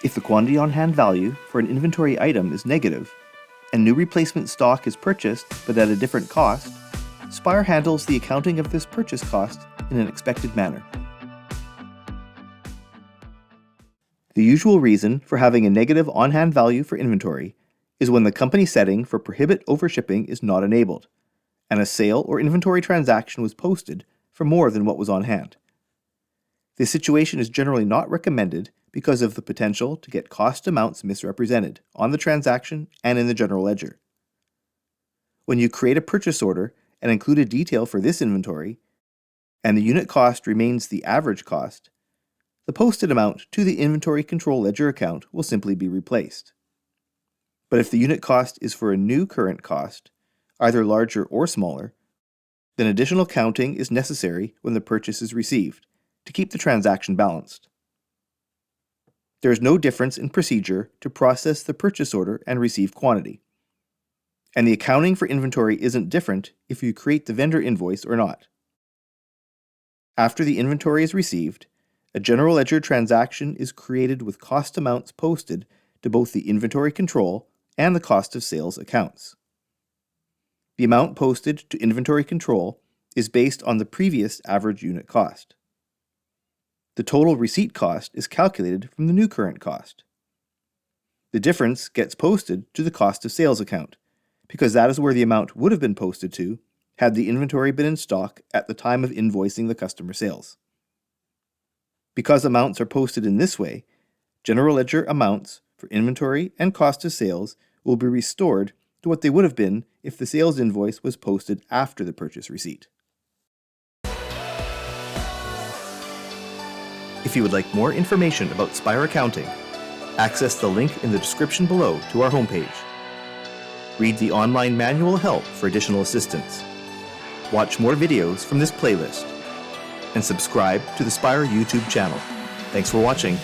If the quantity on hand value for an inventory item is negative, and new replacement stock is purchased but at a different cost, Spire handles the accounting of this purchase cost in an expected manner. The usual reason for having a negative on-hand value for inventory is when the company setting for prohibit overshipping is not enabled, and a sale or inventory transaction was posted for more than what was on hand. This situation is generally not recommended because of the potential to get cost amounts misrepresented on the transaction and in the general ledger. When you create a purchase order and include a detail for this inventory, and the unit cost remains the average cost, the posted amount to the inventory control ledger account will simply be replaced. But if the unit cost is for a new current cost, either larger or smaller, then additional counting is necessary when the purchase is received to keep the transaction balanced. There is no difference in procedure to process the purchase order and receive quantity. And the accounting for inventory isn't different if you create the vendor invoice or not. After the inventory is received, a general ledger transaction is created with cost amounts posted to both the inventory control and the cost of sales accounts. The amount posted to inventory control is based on the previous average unit cost. The total receipt cost is calculated from the new current cost. The difference gets posted to the cost of sales account, because that is where the amount would have been posted to had the inventory been in stock at the time of invoicing the customer sales. Because amounts are posted in this way, general ledger amounts for inventory and cost of sales will be restored to what they would have been if the sales invoice was posted after the purchase receipt. If you would like more information about Spire accounting, access the link in the description below to our homepage. Read the online manual help for additional assistance. Watch more videos from this playlist, and subscribe to the Spire YouTube channel. Thanks for watching.